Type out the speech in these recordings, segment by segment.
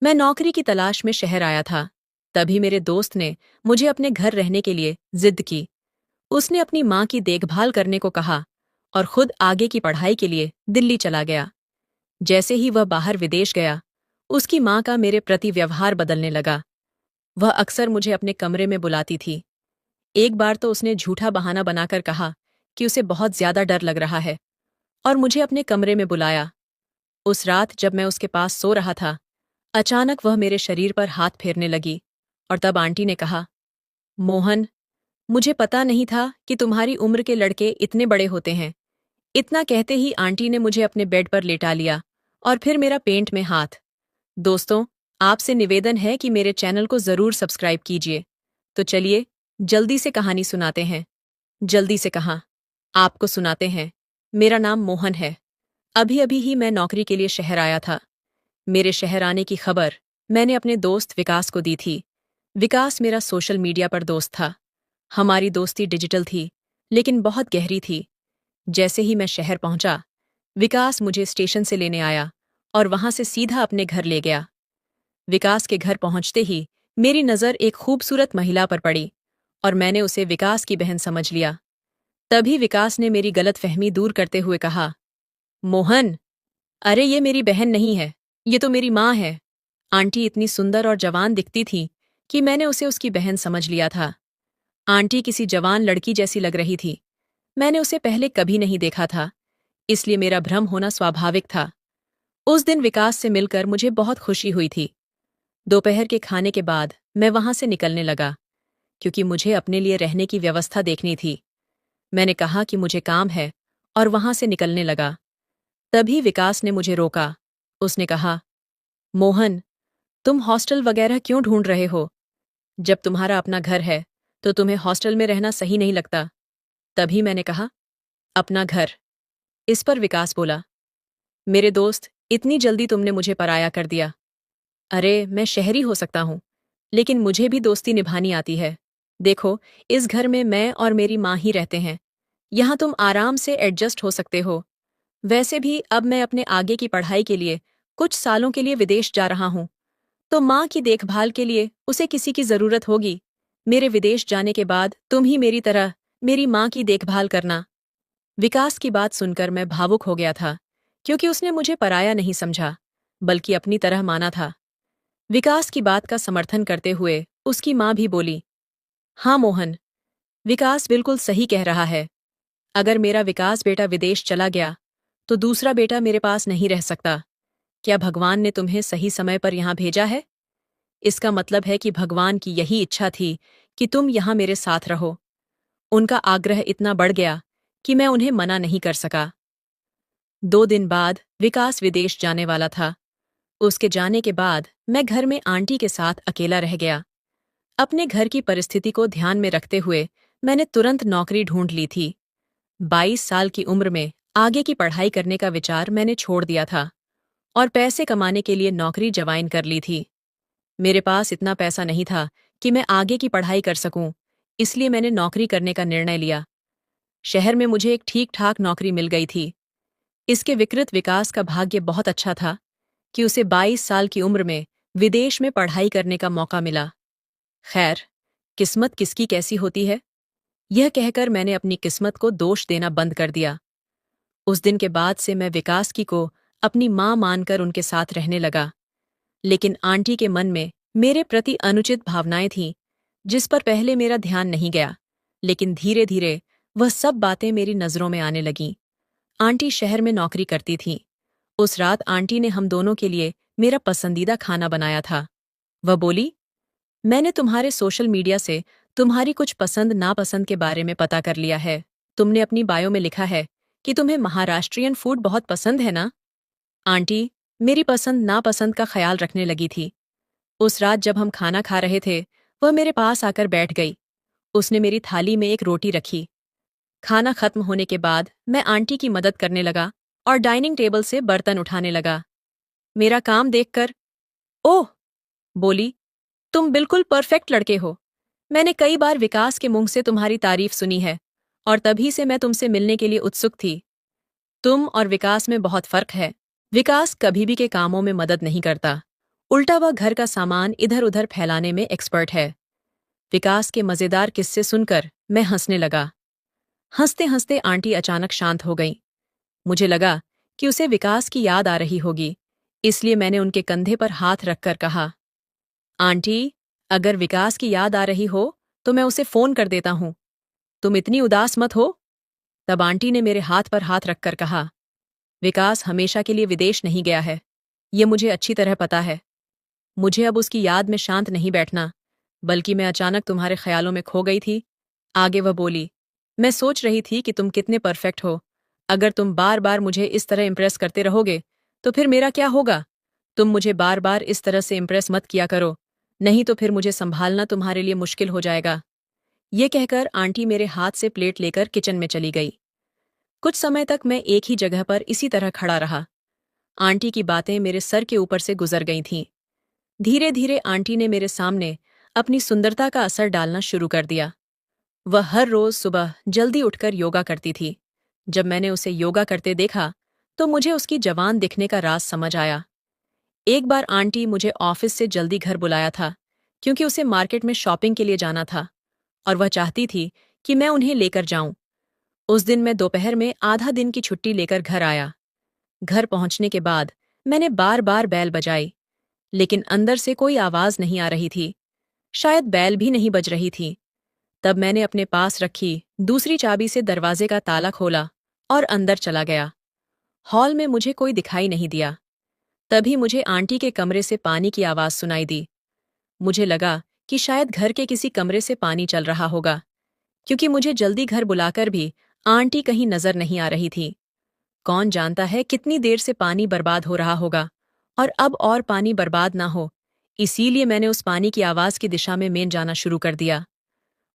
मैं नौकरी की तलाश में शहर आया था। तभी मेरे दोस्त ने मुझे अपने घर रहने के लिए जिद की। उसने अपनी माँ की देखभाल करने को कहा और खुद आगे की पढ़ाई के लिए दिल्ली चला गया। जैसे ही वह बाहर विदेश गया, उसकी माँ का मेरे प्रति व्यवहार बदलने लगा। वह अक्सर मुझे अपने कमरे में बुलाती थी। एक बार तो उसने झूठा बहाना बनाकर कहा कि उसे बहुत ज्यादा डर लग रहा है और मुझे अपने कमरे में बुलाया। उस रात जब मैं उसके पास सो रहा था, अचानक वह मेरे शरीर पर हाथ फेरने लगी और तब आंटी ने कहा, मोहन, मुझे पता नहीं था कि तुम्हारी उम्र के लड़के इतने बड़े होते हैं। इतना कहते ही आंटी ने मुझे अपने बेड पर लेटा लिया और फिर मेरा पेंट में हाथ। दोस्तों, आपसे निवेदन है कि मेरे चैनल को जरूर सब्सक्राइब कीजिए। तो चलिए, जल्दी से कहानी सुनाते हैं। जल्दी से कहाँ, आपको सुनाते हैं। मेरा नाम मोहन है। अभी अभी ही मैं नौकरी के लिए शहर आया था। मेरे शहर आने की खबर मैंने अपने दोस्त विकास को दी थी। विकास मेरा सोशल मीडिया पर दोस्त था। हमारी दोस्ती डिजिटल थी, लेकिन बहुत गहरी थी। जैसे ही मैं शहर पहुंचा, विकास मुझे स्टेशन से लेने आया और वहां से सीधा अपने घर ले गया। विकास के घर पहुंचते ही मेरी नज़र एक खूबसूरत महिला पर पड़ी और मैंने उसे विकास की बहन समझ लिया। तभी विकास ने मेरी गलतफहमी दूर करते हुए कहा, मोहन, अरे ये मेरी बहन नहीं है, ये तो मेरी माँ है। आंटी इतनी सुंदर और जवान दिखती थी कि मैंने उसे उसकी बहन समझ लिया था। आंटी किसी जवान लड़की जैसी लग रही थी। मैंने उसे पहले कभी नहीं देखा था, इसलिए मेरा भ्रम होना स्वाभाविक था। उस दिन विकास से मिलकर मुझे बहुत खुशी हुई थी। दोपहर के खाने के बाद मैं वहां से निकलने लगा, क्योंकि मुझे अपने लिए रहने की व्यवस्था देखनी थी। मैंने कहा कि मुझे काम है और वहां से निकलने लगा। तभी विकास ने मुझे रोका। उसने कहा, मोहन, तुम हॉस्टल वगैरह क्यों ढूंढ रहे हो? जब तुम्हारा अपना घर है तो तुम्हें हॉस्टल में रहना सही नहीं लगता। तभी मैंने कहा, अपना घर? इस पर विकास बोला, मेरे दोस्त, इतनी जल्दी तुमने मुझे पराया कर दिया। अरे, मैं शहरी हो सकता हूँ, लेकिन मुझे भी दोस्ती निभानी आती है। देखो, इस घर में मैं और मेरी माँ ही रहते हैं। यहाँ तुम आराम से एडजस्ट हो सकते हो। वैसे भी अब मैं अपने आगे की पढ़ाई के लिए कुछ सालों के लिए विदेश जा रहा हूँ, तो माँ की देखभाल के लिए उसे किसी की जरूरत होगी। मेरे विदेश जाने के बाद तुम ही मेरी तरह मेरी माँ की देखभाल करना। विकास की बात सुनकर मैं भावुक हो गया था, क्योंकि उसने मुझे पराया नहीं समझा, बल्कि अपनी तरह माना था। विकास की बात का समर्थन करते हुए उसकी माँ भी बोली, हाँ मोहन, विकास बिल्कुल सही कह रहा है। अगर मेरा विकास बेटा विदेश चला गया, तो दूसरा बेटा मेरे पास नहीं रह सकता। क्या भगवान ने तुम्हें सही समय पर यहाँ भेजा है? इसका मतलब है कि भगवान की यही इच्छा थी कि तुम यहाँ मेरे साथ रहो। उनका आग्रह इतना बढ़ गया कि मैं उन्हें मना नहीं कर सका। 2 दिन बाद विकास विदेश जाने वाला था। उसके जाने के बाद मैं घर में आंटी के साथ अकेला रह गया। अपने घर की परिस्थिति को ध्यान में रखते हुए मैंने तुरंत नौकरी ढूंढ ली थी। 22 साल की उम्र में आगे की पढ़ाई करने का विचार मैंने छोड़ दिया था और पैसे कमाने के लिए नौकरी ज्वाइन कर ली थी। मेरे पास इतना पैसा नहीं था कि मैं आगे की पढ़ाई कर सकूं, इसलिए मैंने नौकरी करने का निर्णय लिया। शहर में मुझे एक ठीक-ठाक नौकरी मिल गई थी। इसके विकृत विकास का भाग्य बहुत अच्छा था कि उसे 22 साल की उम्र में विदेश में पढ़ाई करने का मौका मिला। खैर, किस्मत किसकी कैसी होती है, यह कहकर मैंने अपनी किस्मत को दोष देना बंद कर दिया। उस दिन के बाद से मैं विकास की को अपनी माँ मानकर उनके साथ रहने लगा। लेकिन आंटी के मन में मेरे प्रति अनुचित भावनाएं थीं, जिस पर पहले मेरा ध्यान नहीं गया, लेकिन धीरे धीरे वह सब बातें मेरी नजरों में आने लगीं। आंटी शहर में नौकरी करती थीं। उस रात आंटी ने हम दोनों के लिए मेरा पसंदीदा खाना बनाया था। वह बोली, मैंने तुम्हारे सोशल मीडिया से तुम्हारी कुछ पसंद नापसंद के बारे में पता कर लिया है। तुमने अपनी बायो में लिखा है कि तुम्हें महाराष्ट्रियन फूड बहुत पसंद है ना? आंटी मेरी पसंद नापसंद का ख्याल रखने लगी थी। उस रात जब हम खाना खा रहे थे, वह मेरे पास आकर बैठ गई। उसने मेरी थाली में एक रोटी रखी। खाना खत्म होने के बाद मैं आंटी की मदद करने लगा और डाइनिंग टेबल से बर्तन उठाने लगा। मेरा काम देखकर, ओह, बोली, तुम बिल्कुल परफेक्ट लड़के हो। मैंने कई बार विकास के मुंह से तुम्हारी तारीफ सुनी है और तभी से मैं तुमसे मिलने के लिए उत्सुक थी। तुम और विकास में बहुत फर्क है। विकास कभी भी के कामों में मदद नहीं करता, उल्टा वह घर का सामान इधर उधर फैलाने में एक्सपर्ट है। विकास के मजेदार किस्से सुनकर मैं हंसने लगा। हंसते हंसते आंटी अचानक शांत हो गई। मुझे लगा कि उसे विकास की याद आ रही होगी, इसलिए मैंने उनके कंधे पर हाथ रखकर कहा, आंटी, अगर विकास की याद आ रही हो तो मैं उसे फोन कर देता हूं। तुम इतनी उदास मत हो। तब आंटी ने मेरे हाथ पर हाथ रखकर कहा, विकास हमेशा के लिए विदेश नहीं गया है। ये मुझे अच्छी तरह पता है। मुझे अब उसकी याद में शांत नहीं बैठना, बल्कि मैं अचानक तुम्हारे ख्यालों में खो गई थी। आगे वह बोली, मैं सोच रही थी कि तुम कितने परफेक्ट हो। अगर तुम बार बार मुझे इस तरह इम्प्रेस करते रहोगे तो फिर मेरा क्या होगा। तुम मुझे बार बार इस तरह से इम्प्रेस मत किया करो, नहीं तो फिर मुझे संभालना तुम्हारे लिए मुश्किल हो जाएगा। ये कहकर आंटी मेरे हाथ से प्लेट लेकर किचन में चली गई। कुछ समय तक मैं एक ही जगह पर इसी तरह खड़ा रहा। आंटी की बातें मेरे सर के ऊपर से गुजर गई थीं। धीरे धीरे आंटी ने मेरे सामने अपनी सुंदरता का असर डालना शुरू कर दिया। वह हर रोज सुबह जल्दी उठकर योगा करती थी। जब मैंने उसे योगा करते देखा तो मुझे उसकी जवान दिखने का राज समझ आया। एक बार आंटी मुझे ऑफिस से जल्दी घर बुलाया था, क्योंकि उसे मार्केट में शॉपिंग के लिए जाना था और वह चाहती थी कि मैं उन्हें लेकर जाऊं। उस दिन मैं दोपहर में आधा दिन की छुट्टी लेकर घर आया। घर पहुंचने के बाद मैंने बार बार बैल बजाई, लेकिन अंदर से कोई आवाज नहीं आ रही थी। शायद बैल भी नहीं बज रही थी। तब मैंने अपने पास रखी दूसरी चाबी से दरवाजे का ताला खोला और अंदर चला गया। हॉल में मुझे कोई दिखाई नहीं दिया। तभी मुझे आंटी के कमरे से पानी की आवाज सुनाई दी। मुझे लगा कि शायद घर के किसी कमरे से पानी चल रहा होगा, क्योंकि मुझे जल्दी घर बुलाकर भी आंटी कहीं नजर नहीं आ रही थी। कौन जानता है कितनी देर से पानी बर्बाद हो रहा होगा, और अब और पानी बर्बाद ना हो, इसीलिए मैंने उस पानी की आवाज की दिशा में मेन जाना शुरू कर दिया।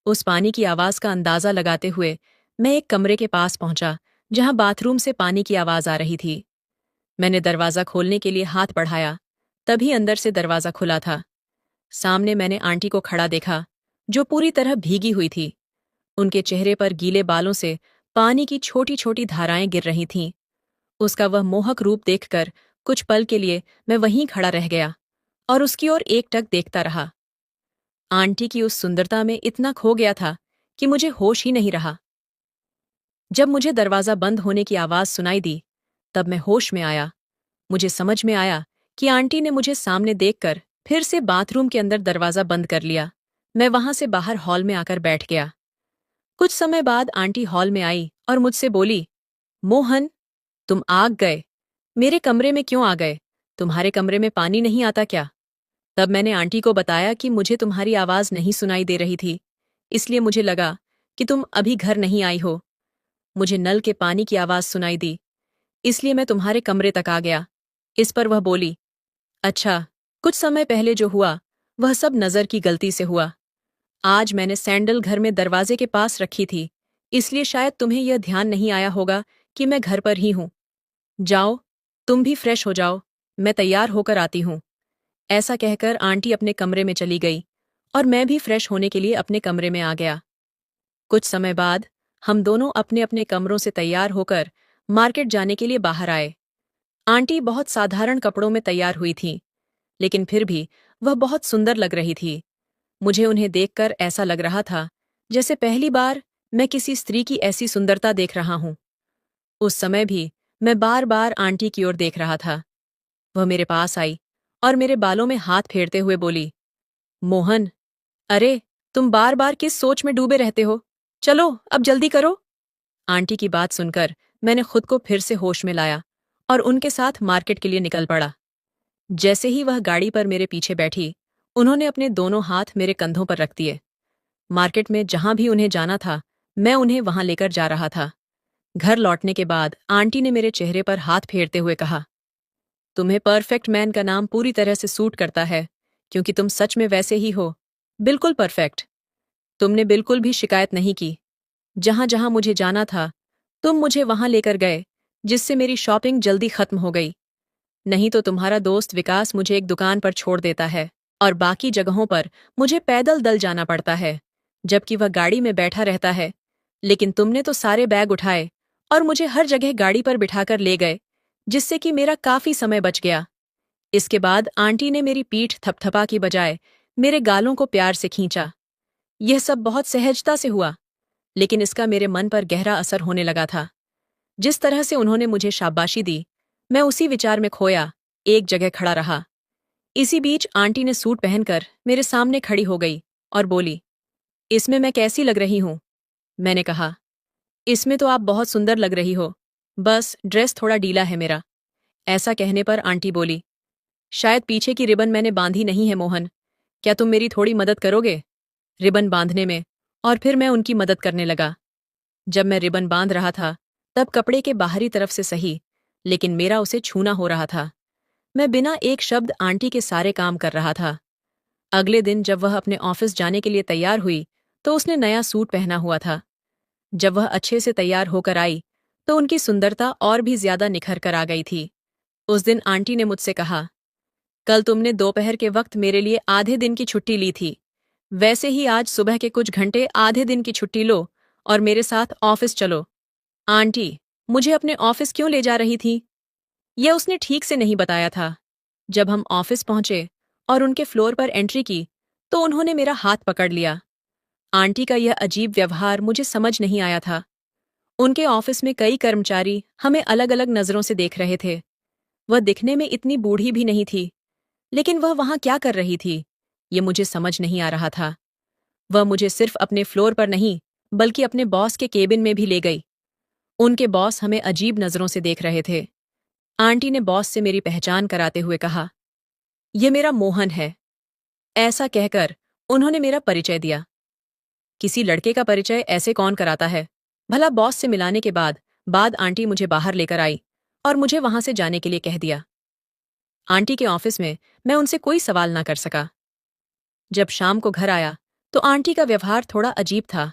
उस पानी की आवाज का अंदाजा लगाते हुए मैं एक कमरे के पास पहुंचा, जहां बाथरूम से पानी की आवाज आ रही थी। मैंने दरवाजा खोलने के लिए हाथ बढ़ाया, तभी अंदर से दरवाजा खुला था। सामने मैंने आंटी को खड़ा देखा, जो पूरी तरह भीगी हुई थी। उनके चेहरे पर गीले बालों से पानी की छोटी छोटी धाराएं गिर रही थीं। उसका वह मोहक रूप देखकर कुछ पल के लिए मैं वहीं खड़ा रह गया और उसकी ओर एकटक देखता रहा। आंटी की उस सुंदरता में इतना खो गया था कि मुझे होश ही नहीं रहा। जब मुझे दरवाजा बंद होने की आवाज सुनाई दी, तब मैं होश में आया। मुझे समझ में आया कि आंटी ने मुझे सामने देखकर फिर से बाथरूम के अंदर दरवाजा बंद कर लिया। मैं वहां से बाहर हॉल में आकर बैठ गया। कुछ समय बाद आंटी हॉल में आई और मुझसे बोली, मोहन, तुम आ गए। मेरे कमरे में क्यों आ गए? तुम्हारे कमरे में पानी नहीं आता क्या? तब मैंने आंटी को बताया कि मुझे तुम्हारी आवाज नहीं सुनाई दे रही थी, इसलिए मुझे लगा कि तुम अभी घर नहीं आई हो। मुझे नल के पानी की आवाज सुनाई दी, इसलिए मैं तुम्हारे कमरे तक आ गया। इस पर वह बोली, अच्छा, कुछ समय पहले जो हुआ वह सब नजर की गलती से हुआ। आज मैंने सैंडल घर में दरवाजे के पास रखी थी, इसलिए शायद तुम्हें यह ध्यान नहीं आया होगा कि मैं घर पर ही हूं। जाओ, तुम भी फ्रेश हो जाओ, मैं तैयार होकर आती हूं। ऐसा कहकर आंटी अपने कमरे में चली गई और मैं भी फ्रेश होने के लिए अपने कमरे में आ गया। कुछ समय बाद हम दोनों अपने अपने कमरों से तैयार होकर मार्केट जाने के लिए बाहर आए। आंटी बहुत साधारण कपड़ों में तैयार हुई थीं, लेकिन फिर भी वह बहुत सुंदर लग रही थी। मुझे उन्हें देखकर ऐसा लग रहा था जैसे पहली बार मैं किसी स्त्री की ऐसी सुंदरता देख रहा हूं। उस समय भी मैं बार बार आंटी की ओर देख रहा था। वह मेरे पास आई और मेरे बालों में हाथ फेरते हुए बोली, मोहन, अरे, तुम बार बार किस सोच में डूबे रहते हो? चलो, अब जल्दी करो। आंटी की बात सुनकर मैंने खुद को फिर से होश में लाया और उनके साथ मार्केट के लिए निकल पड़ा। जैसे ही वह गाड़ी पर मेरे पीछे बैठी, उन्होंने अपने दोनों हाथ मेरे कंधों पर रख दिए। मार्केट में जहां भी उन्हें जाना था, मैं उन्हें वहां लेकर जा रहा था। घर लौटने के बाद आंटी ने मेरे चेहरे पर हाथ फेरते हुए कहा, तुम्हें परफेक्ट मैन का नाम पूरी तरह से सूट करता है, क्योंकि तुम सच में वैसे ही हो, बिल्कुल परफेक्ट। तुमने बिल्कुल भी शिकायत नहीं की। जहां जहां मुझे जाना था, तुम मुझे वहां लेकर गए, जिससे मेरी शॉपिंग जल्दी खत्म हो गई। नहीं तो तुम्हारा दोस्त विकास मुझे एक दुकान पर छोड़ देता है और बाकी जगहों पर मुझे पैदल दल जाना पड़ता है, जबकि वह गाड़ी में बैठा रहता है। लेकिन तुमने तो सारे बैग उठाए और मुझे हर जगह गाड़ी पर बिठाकर ले गए, जिससे कि मेरा काफी समय बच गया। इसके बाद आंटी ने मेरी पीठ थपथपा की बजाय मेरे गालों को प्यार से खींचा। यह सब बहुत सहजता से हुआ, लेकिन इसका मेरे मन पर गहरा असर होने लगा था। जिस तरह से उन्होंने मुझे शाबाशी दी, मैं उसी विचार में खोया, एक जगह खड़ा रहा। इसी बीच आंटी ने सूट पहनकर मेरे सामने खड़ी हो गई और बोली, इसमें मैं कैसी लग रही हूं? मैंने कहा, इसमें तो आप बहुत सुंदर लग रही हो, बस ड्रेस थोड़ा ढीला है मेरा। ऐसा कहने पर आंटी बोली, शायद पीछे की रिबन मैंने बांधी नहीं है मोहन, क्या तुम मेरी थोड़ी मदद करोगे रिबन बांधने में? और फिर मैं उनकी मदद करने लगा। जब मैं रिबन बांध रहा था, तब कपड़े के बाहरी तरफ से सही, लेकिन मेरा उसे छूना हो रहा था। मैं बिना एक शब्द आंटी के सारे काम कर रहा था। अगले दिन जब वह अपने ऑफिस जाने के लिए तैयार हुई, तो उसने नया सूट पहना हुआ था। जब वह अच्छे से तैयार होकर आई, तो उनकी सुंदरता और भी ज्यादा निखर कर आ गई थी। उस दिन आंटी ने मुझसे कहा, कल तुमने दोपहर के वक्त मेरे लिए आधे दिन की छुट्टी ली थी, वैसे ही आज सुबह के कुछ घंटे आधे दिन की छुट्टी लो और मेरे साथ ऑफिस चलो। आंटी, मुझे अपने ऑफिस क्यों ले जा रही थी? यह उसने ठीक से नहीं बताया था। जब हम ऑफिस पहुंचे और उनके फ्लोर पर एंट्री की, तो उन्होंने मेरा हाथ पकड़ लिया। आंटी का यह अजीब व्यवहार मुझे समझ नहीं आया था। उनके ऑफिस में कई कर्मचारी हमें अलग अलग नजरों से देख रहे थे। वह दिखने में इतनी बूढ़ी भी नहीं थी, लेकिन वह वहां क्या कर रही थी, ये मुझे समझ नहीं आ रहा था। वह मुझे सिर्फ अपने फ्लोर पर नहीं, बल्कि अपने बॉस के केबिन में भी ले गई। उनके बॉस हमें अजीब नजरों से देख रहे थे। आंटी ने बॉस से मेरी पहचान कराते हुए कहा, यह मेरा मोहन है। ऐसा कहकर उन्होंने मेरा परिचय दिया। किसी लड़के का परिचय ऐसे कौन कराता है? भला बॉस से मिलाने के बाद आंटी मुझे बाहर लेकर आई और मुझे वहां से जाने के लिए कह दिया। आंटी के ऑफिस में मैं उनसे कोई सवाल ना कर सका। जब शाम को घर आया, तो आंटी का व्यवहार थोड़ा अजीब था।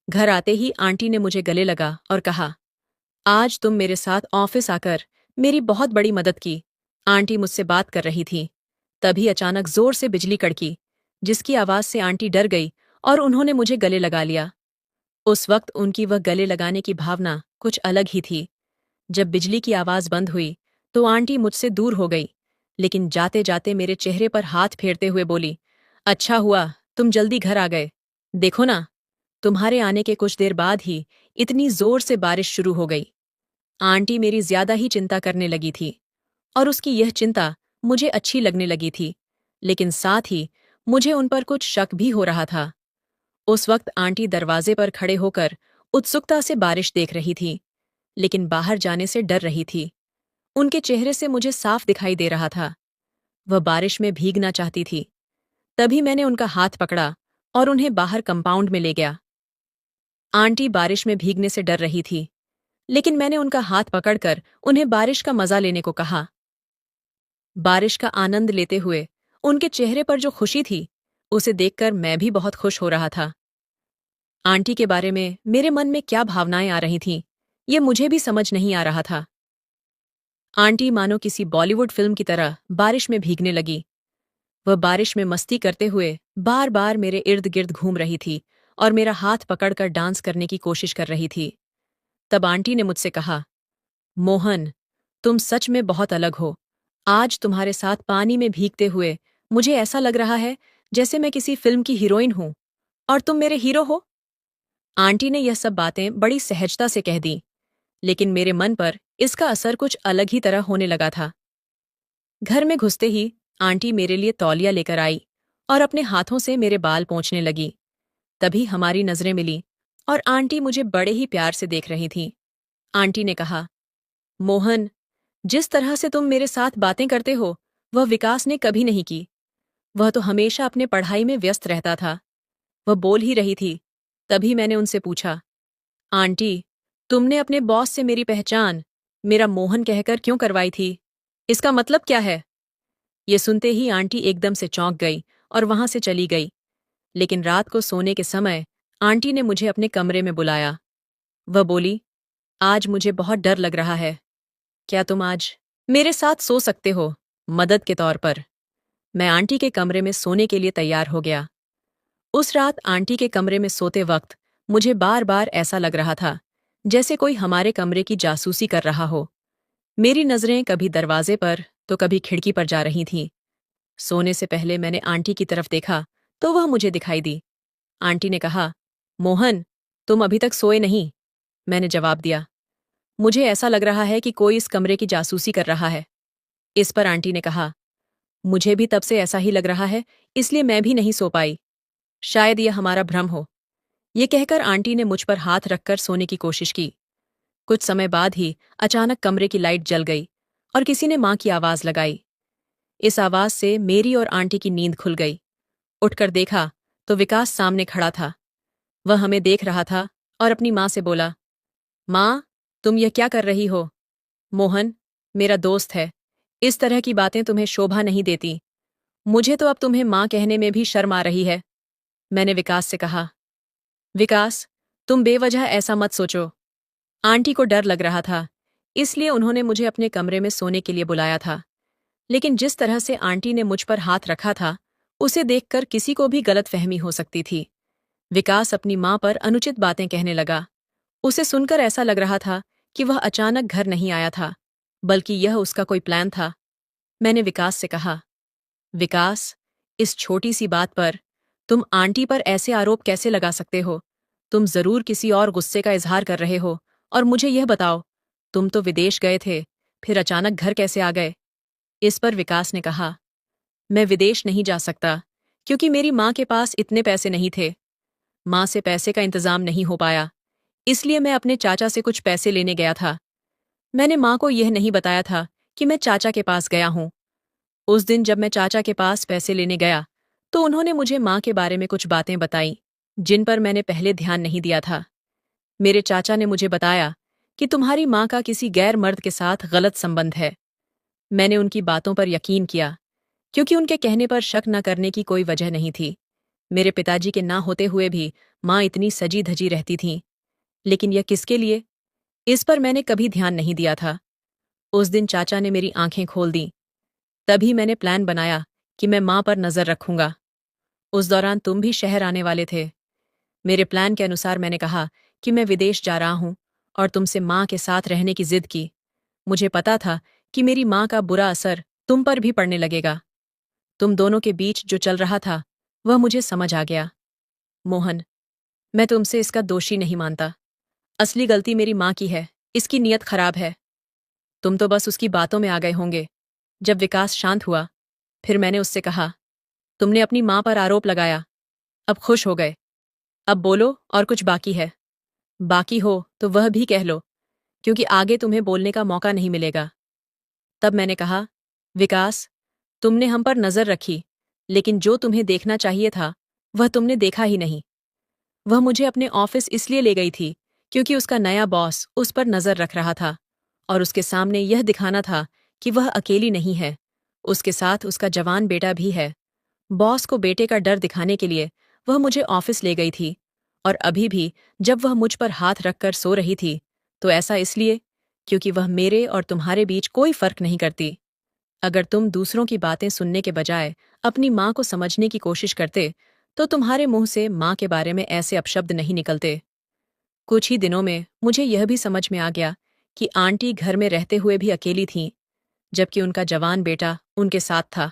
घर आते ही आंटी ने मुझे गले लगा और कहा, आज तुम मेरे साथ ऑफिस आकर मेरी बहुत बड़ी मदद की। आंटी मुझसे बात कर रही थी, तभी अचानक जोर से बिजली कड़की, जिसकी आवाज से आंटी डर गई और उन्होंने मुझे गले लगा लिया। उस वक्त उनकी वह गले लगाने की भावना कुछ अलग ही थी। जब बिजली की आवाज बंद हुई, तो आंटी मुझसे दूर हो गई, लेकिन जाते जाते मेरे चेहरे पर हाथ फेरते हुए बोली, अच्छा हुआ तुम जल्दी घर आ गए। देखो ना, तुम्हारे आने के कुछ देर बाद ही इतनी जोर से बारिश शुरू हो गई। आंटी मेरी ज्यादा ही चिंता करने लगी थी, और उसकी यह चिंता मुझे अच्छी लगने लगी थी, लेकिन साथ ही मुझे उन पर कुछ शक भी हो रहा था। उस वक्त आंटी दरवाजे पर खड़े होकर उत्सुकता से बारिश देख रही थी, लेकिन बाहर जाने से डर रही थी। उनके चेहरे से मुझे साफ दिखाई दे रहा था, वह बारिश में भीगना चाहती थी। तभी मैंने उनका हाथ पकड़ा और उन्हें बाहर कंपाउंड में ले गया। आंटी बारिश में भीगने से डर रही थी, लेकिन मैंने उनका हाथ पकड़कर उन्हें बारिश का मजा लेने को कहा। बारिश का आनंद लेते हुए उनके चेहरे पर जो खुशी थी, उसे देखकर मैं भी बहुत खुश हो रहा था। आंटी के बारे में मेरे मन में क्या भावनाएं आ रही थीं, ये मुझे भी समझ नहीं आ रहा था। आंटी मानो किसी बॉलीवुड फिल्म की तरह बारिश में भीगने लगी। वह बारिश में मस्ती करते हुए बार बार मेरे इर्द गिर्द घूम रही थी और मेरा हाथ पकड़कर डांस करने की कोशिश कर रही थी। तब आंटी ने मुझसे कहा, मोहन, तुम सच में बहुत अलग हो। आज तुम्हारे साथ पानी में भीगते हुए मुझे ऐसा लग रहा है जैसे मैं किसी फिल्म की हीरोइन हूं और तुम मेरे हीरो हो। आंटी ने यह सब बातें बड़ी सहजता से कह दी, लेकिन मेरे मन पर इसका असर कुछ अलग ही तरह होने लगा था। घर में घुसते ही आंटी मेरे लिए तौलिया लेकर आई और अपने हाथों से मेरे बाल पोंछने लगी। तभी हमारी नजरें मिली और आंटी मुझे बड़े ही प्यार से देख रही थीं। आंटी ने कहा, मोहन, जिस तरह से तुम मेरे साथ बातें करते हो, वह विकास ने कभी नहीं की। वह तो हमेशा अपने पढ़ाई में व्यस्त रहता था। वह बोल ही रही थी, तभी मैंने उनसे पूछा, आंटी, तुमने अपने बॉस से मेरी पहचान मेरा मोहन कहकर क्यों करवाई थी? इसका मतलब क्या है? ये सुनते ही आंटी एकदम से चौंक गई और वहां से चली गई। लेकिन रात को सोने के समय आंटी ने मुझे अपने कमरे में बुलाया। वह बोली, आज मुझे बहुत डर लग रहा है। क्या तुम आज मेरे साथ सो सकते हो, मदद के तौर पर? मैं आंटी के कमरे में सोने के लिए तैयार हो गया। उस रात आंटी के कमरे में सोते वक्त मुझे बार बार ऐसा लग रहा था जैसे कोई हमारे कमरे की जासूसी कर रहा हो। मेरी नजरें कभी दरवाजे पर तो कभी खिड़की पर जा रही थीं। सोने से पहले मैंने आंटी की तरफ देखा तो वह मुझे दिखाई दी। आंटी ने कहा, मोहन, तुम अभी तक सोए नहीं? मैंने जवाब दिया, मुझे ऐसा लग रहा है कि कोई इस कमरे की जासूसी कर रहा है। इस पर आंटी ने कहा, मुझे भी तब से ऐसा ही लग रहा है, इसलिए मैं भी नहीं सो पाई। शायद यह हमारा भ्रम हो। ये कहकर आंटी ने मुझ पर हाथ रखकर सोने की कोशिश की। कुछ समय बाद ही अचानक कमरे की लाइट जल गई और किसी ने मां की आवाज लगाई। इस आवाज से मेरी और आंटी की नींद खुल गई। उठकर देखा तो विकास सामने खड़ा था। वह हमें देख रहा था और अपनी मां से बोला, मां, तुम यह क्या कर रही हो? मोहन मेरा दोस्त है। इस तरह की बातें तुम्हें शोभा नहीं देती। मुझे तो अब तुम्हें मां कहने में भी शर्म आ रही है। मैंने विकास से कहा, विकास, तुम बेवजह ऐसा मत सोचो। आंटी को डर लग रहा था, इसलिए उन्होंने मुझे अपने कमरे में सोने के लिए बुलाया था। लेकिन जिस तरह से आंटी ने मुझ पर हाथ रखा था, उसे देखकर किसी को भी गलतफहमी हो सकती थी। विकास अपनी मां पर अनुचित बातें कहने लगा। उसे सुनकर ऐसा लग रहा था कि वह अचानक घर नहीं आया था, बल्कि यह उसका कोई प्लान था। मैंने विकास से कहा, विकास, इस छोटी सी बात पर तुम आंटी पर ऐसे आरोप कैसे लगा सकते हो? तुम जरूर किसी और गुस्से का इजहार कर रहे हो। और मुझे यह बताओ, तुम तो विदेश गए थे, फिर अचानक घर कैसे आ गए? इस पर विकास ने कहा, मैं विदेश नहीं जा सकता, क्योंकि मेरी मां के पास इतने पैसे नहीं थे। मां से पैसे का इंतजाम नहीं हो पाया, इसलिए मैं अपने चाचा से कुछ पैसे लेने गया था। मैंने मां को यह नहीं बताया था कि मैं चाचा के पास गया हूं। उस दिन जब मैं चाचा के पास पैसे लेने गया, तो उन्होंने मुझे मां के बारे में कुछ बातें बताईं, जिन पर मैंने पहले ध्यान नहीं दिया था। मेरे चाचा ने मुझे बताया कि तुम्हारी मां का किसी गैर मर्द के साथ गलत संबंध है। मैंने उनकी बातों पर यकीन किया, क्योंकि उनके कहने पर शक न करने की कोई वजह नहीं थी। मेरे पिताजी के ना होते हुए भी मां इतनी सजी धजी रहती थीं। लेकिन यह किसके लिए? इस पर मैंने कभी ध्यान नहीं दिया था। उस दिन चाचा ने मेरी आंखें खोल दी। तभी मैंने प्लान बनाया कि मैं मां पर नजर रखूंगा। उस दौरान तुम भी शहर आने वाले थे। मेरे प्लान के अनुसार मैंने कहा कि मैं विदेश जा रहा हूं और तुमसे मां के साथ रहने की जिद की। मुझे पता था कि मेरी मां का बुरा असर तुम पर भी पड़ने लगेगा। तुम दोनों के बीच जो चल रहा था, वह मुझे समझ आ गया। मोहन, मैं तुमसे इसका दोषी नहीं मानता। असली गलती मेरी मां की है, इसकी नीयत खराब है। तुम तो बस उसकी बातों में आ गए होंगे। जब विकास शांत हुआ, फिर मैंने उससे कहा, तुमने अपनी मां पर आरोप लगाया, अब खुश हो गए। अब बोलो और कुछ बाकी है। बाकी हो तो वह भी कह लो, क्योंकि आगे तुम्हें बोलने का मौका नहीं मिलेगा। तब मैंने कहा, विकास, तुमने हम पर नजर रखी, लेकिन जो तुम्हें देखना चाहिए था, वह तुमने देखा ही नहीं। वह मुझे अपने ऑफिस इसलिए ले गई थी, क्योंकि उसका नया बॉस उस पर नजर रख रहा था और उसके सामने यह दिखाना था कि वह अकेली नहीं है, उसके साथ उसका जवान बेटा भी है। बॉस को बेटे का डर दिखाने के लिए वह मुझे ऑफिस ले गई थी। और अभी भी जब वह मुझ पर हाथ रखकर सो रही थी, तो ऐसा इसलिए क्योंकि वह मेरे और तुम्हारे बीच कोई फर्क नहीं करती। अगर तुम दूसरों की बातें सुनने के बजाय अपनी मां को समझने की कोशिश करते, तो तुम्हारे मुंह से मां के बारे में ऐसे अपशब्द नहीं निकलते। कुछ ही दिनों में मुझे यह भी समझ में आ गया कि आंटी घर में रहते हुए भी अकेली थीं, जबकि उनका जवान बेटा उनके साथ था।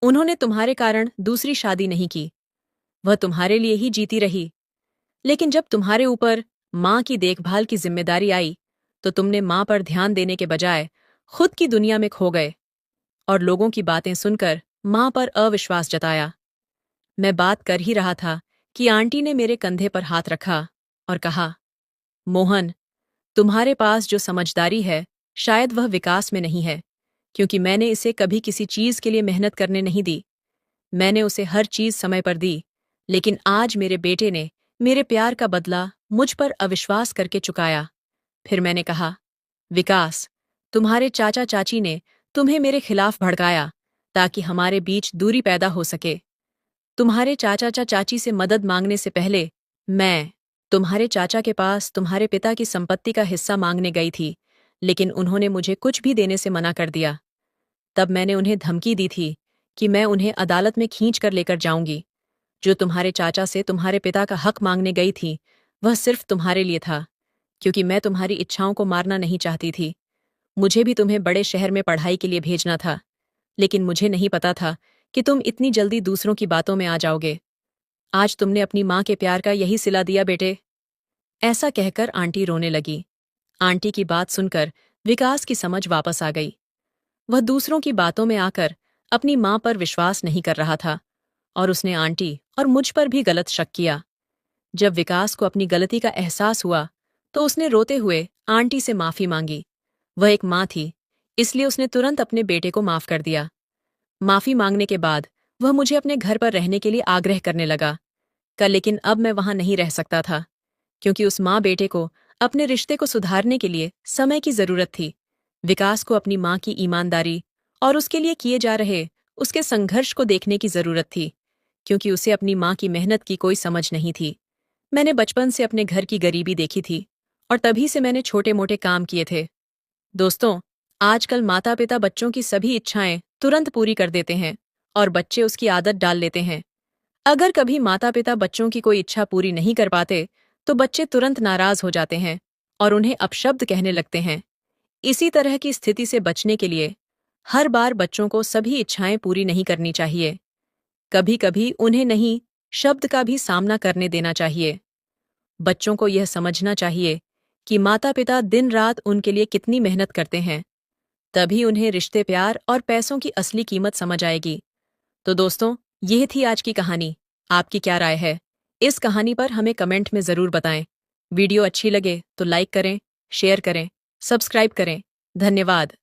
उन्होंने तुम्हारे कारण दूसरी शादी नहीं की, वह तुम्हारे लिए ही जीती रही। लेकिन जब तुम्हारे ऊपर मां की देखभाल की जिम्मेदारी आई, तो तुमने मां पर ध्यान देने के बजाय खुद की दुनिया में खो गए और लोगों की बातें सुनकर मां पर अविश्वास जताया। मैं बात कर ही रहा था कि आंटी ने मेरे कंधे पर हाथ रखा और कहा, मोहन, तुम्हारे पास जो समझदारी है, शायद वह विकास में नहीं है, क्योंकि मैंने इसे कभी किसी चीज के लिए मेहनत करने नहीं दी। मैंने उसे हर चीज समय पर दी, लेकिन आज मेरे बेटे ने मेरे प्यार का बदला मुझ पर अविश्वास करके चुकाया। फिर मैंने कहा, विकास, तुम्हारे चाचा चाची ने तुम्हें मेरे खिलाफ भड़काया ताकि हमारे बीच दूरी पैदा हो सके। तुम्हारे चाचा चाची से मदद मांगने से पहले मैं तुम्हारे चाचा के पास तुम्हारे पिता की संपत्ति का हिस्सा मांगने गई थी, लेकिन उन्होंने मुझे कुछ भी देने से मना कर दिया। तब मैंने उन्हें धमकी दी थी कि मैं उन्हें अदालत में खींच कर लेकर जाऊंगी। जो तुम्हारे चाचा से तुम्हारे पिता का हक मांगने गई थी, वह सिर्फ तुम्हारे लिए था, क्योंकि मैं तुम्हारी इच्छाओं को मारना नहीं चाहती थी। मुझे भी तुम्हें बड़े शहर में पढ़ाई के लिए भेजना था, लेकिन मुझे नहीं पता था कि तुम इतनी जल्दी दूसरों की बातों में आ जाओगे। आज तुमने अपनी माँ के प्यार का यही सिला दिया बेटे। ऐसा कहकर आंटी रोने लगी। आंटी की बात सुनकर विकास की समझ वापस आ गई। वह दूसरों की बातों में आकर अपनी माँ पर विश्वास नहीं कर रहा था और उसने आंटी और मुझ पर भी गलत शक किया। जब विकास को अपनी गलती का एहसास हुआ तो उसने रोते हुए आंटी से माफी मांगी। वह एक माँ थी, इसलिए उसने तुरंत अपने बेटे को माफ कर दिया। माफी मांगने के बाद वह मुझे अपने घर पर रहने के लिए आग्रह करने लगा। लेकिन अब मैं वहां नहीं रह सकता था, क्योंकि उस माँ बेटे को अपने रिश्ते को सुधारने के लिए समय की जरूरत थी। विकास को अपनी माँ की ईमानदारी और उसके लिए किए जा रहे उसके संघर्ष को देखने की जरूरत थी, क्योंकि उसे अपनी माँ की मेहनत की कोई समझ नहीं थी। मैंने बचपन से अपने घर की गरीबी देखी थी और तभी से मैंने छोटे मोटे काम किए थे। दोस्तों, आजकल माता पिता बच्चों की सभी इच्छाएं तुरंत पूरी कर देते हैं और बच्चे उसकी आदत डाल लेते हैं। अगर कभी माता पिता बच्चों की कोई इच्छा पूरी नहीं कर पाते तो बच्चे तुरंत नाराज हो जाते हैं और उन्हें अपशब्द कहने लगते हैं। इसी तरह की स्थिति से बचने के लिए हर बार बच्चों को सभी इच्छाएं पूरी नहीं करनी चाहिए। कभी कभी उन्हें नहीं शब्द का भी सामना करने देना चाहिए। बच्चों को यह समझना चाहिए कि माता पिता दिन रात उनके लिए कितनी मेहनत करते हैं, तभी उन्हें रिश्ते प्यार और पैसों की असली कीमत समझ आएगी। तो दोस्तों, यह थी आज की कहानी। आपकी क्या राय है इस कहानी पर हमें कमेंट में जरूर बताएं। वीडियो अच्छी लगे तो लाइक करें, शेयर करें, सब्सक्राइब करें। धन्यवाद।